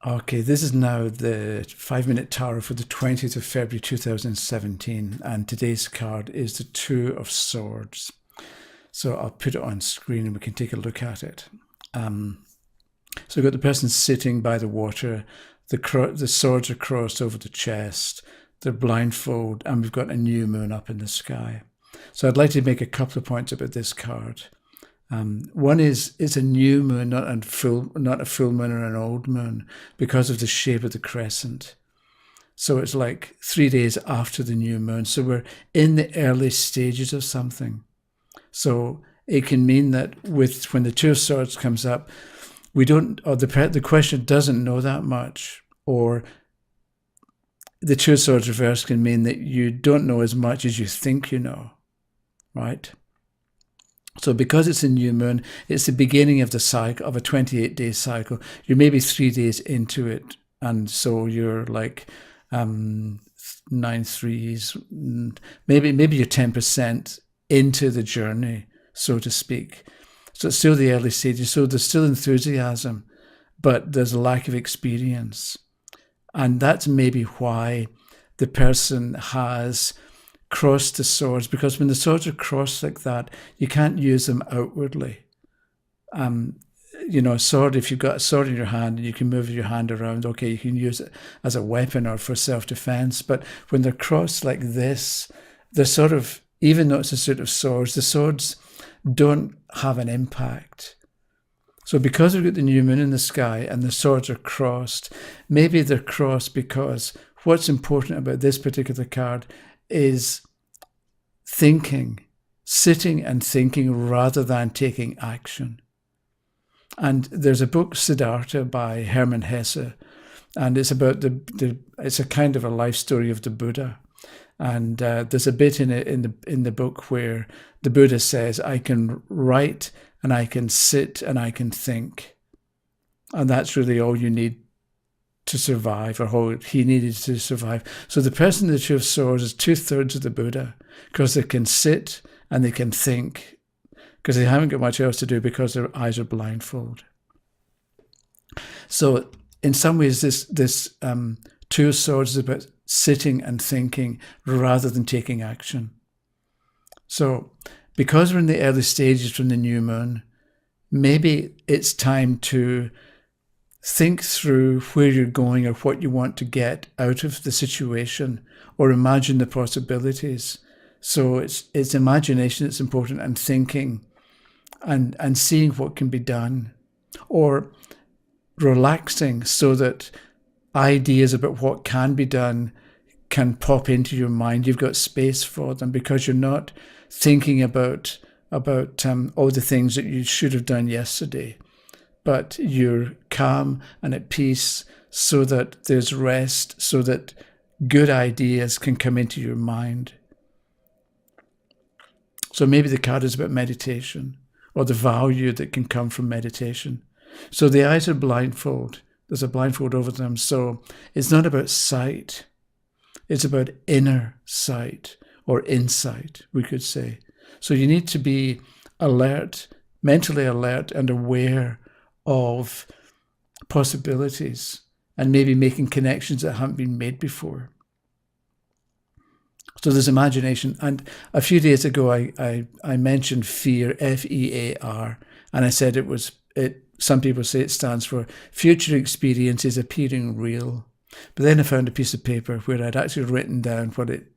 Okay, this is now the 5-minute tarot for the 20th of February 2017, and today's card is the Two of Swords. So I'll put it on screen and we can take a look at it. So we've got the person sitting by the water, the swords are crossed over the chest, they're blindfolded, and we've got a new moon up in the sky. So I'd like to make a couple of points about this card. One is it's a new moon, not a full moon or an old moon, because of the shape of the crescent. So it's like 3 days after the new moon. So we're in the early stages of something. So it can mean that when the Two of Swords comes up, we don't, or the question doesn't know that much, or the Two of Swords reverse can mean that you don't know as much as you think you know, right? So because it's a new moon, it's the beginning of the cycle, of a 28-day cycle. You're maybe 3 days into it, and so you're like 9 threes, maybe you're 10% into the journey, so to speak. So it's still the early stages, so there's still enthusiasm, but there's a lack of experience. And that's maybe why the person has crossed the swords, because when the swords are crossed like that, you can't use them outwardly. A sword, if you've got a sword in your hand and you can move your hand around, okay, you can use it as a weapon or for self-defense. But when they're crossed like this, they're sort of, even though it's a suit of swords, the swords don't have an impact. So because we've got the new moon in the sky and the swords are crossed, maybe they're crossed because what's important about this particular card is thinking, sitting and thinking rather than taking action. And there's a book, Siddhartha, by Hermann Hesse, and it's about it's a kind of a life story of the Buddha. And there's a bit in the book where the Buddha says, I can write and I can sit and I can think. And that's really all you need to survive, or how he needed to survive. So the person in the Two of Swords is 2/3 of the Buddha, because they can sit and they can think, because they haven't got much else to do because their eyes are blindfolded. So in some ways, this Two of Swords is about sitting and thinking rather than taking action. So because we're in the early stages from the new moon, maybe it's time to think through where you're going or what you want to get out of the situation, or imagine the possibilities. So it's imagination that's important, and thinking and seeing what can be done, or relaxing so that ideas about what can be done can pop into your mind. You've got space for them because you're not thinking about all the things that you should have done yesterday, but you're calm and at peace so that there's rest, so that good ideas can come into your mind. So maybe the card is about meditation, or the value that can come from meditation. So the eyes are blindfold. There's a blindfold over them. So it's not about sight. It's about inner sight, or insight, we could say. So you need to be alert, mentally alert and aware of possibilities, and maybe making connections that haven't been made before. So there's imagination. And a few days ago, I mentioned FEAR, F.E.A.R, and I said some people say it stands for future experiences appearing real. But then I found a piece of paper where I'd actually written down what it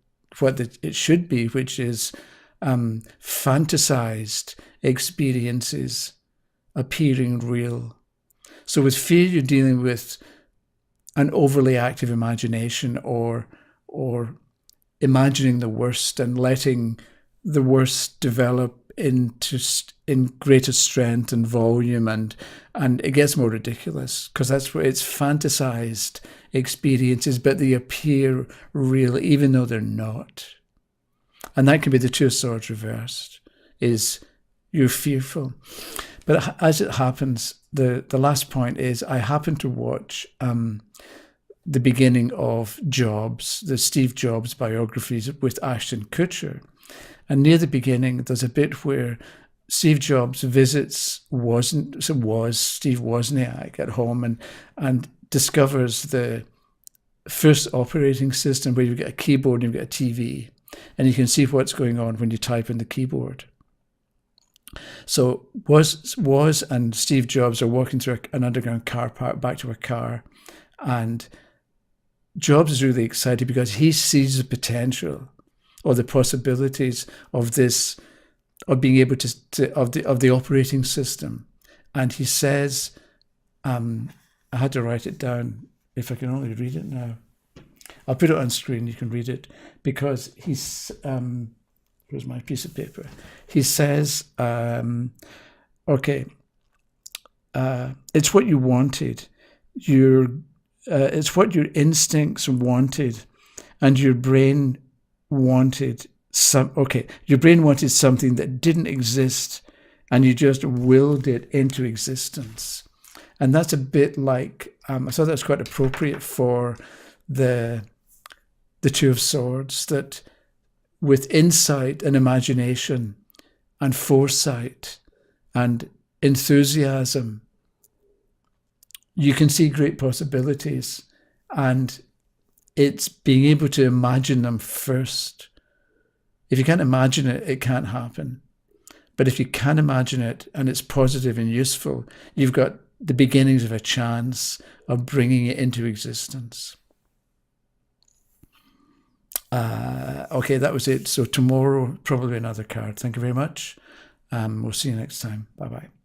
should be, which is fantasized experiences appearing real. So with fear, you're dealing with an overly active imagination, or imagining the worst and letting the worst develop in greater strength and volume, and it gets more ridiculous because that's where it's fantasized experiences, but they appear real even though they're not. And that can be the Two of Swords reversed, is you're fearful. But as it happens, the last point is I happened to watch the beginning of Jobs, the Steve Jobs biographies with Ashton Kutcher. And near the beginning, there's a bit where Steve Jobs visits Steve Wosniak at home and discovers the first operating system where you've got a keyboard and you've got a TV, and you can see what's going on when you type in the keyboard. So Woz and Steve Jobs are walking through an underground car park back to a car, and Jobs is really excited because he sees the potential or the possibilities of this, of being able of the operating system. And he says, I had to write it down. If I can only read it now, I'll put it on screen. You can read it, because he's here's my piece of paper. He says, okay, it's what you wanted. It's what your instincts wanted, and your brain wanted your brain wanted something that didn't exist, and you just willed it into existence. And that's a bit like, I thought that's quite appropriate for the Two of Swords, that with insight and imagination and foresight and enthusiasm, you can see great possibilities, and it's being able to imagine them first. If you can't imagine it, it can't happen. But if you can imagine it and it's positive and useful, you've got the beginnings of a chance of bringing it into existence. Okay, that was it. So tomorrow, probably another card. Thank you very much. We'll see you next time. Bye-bye.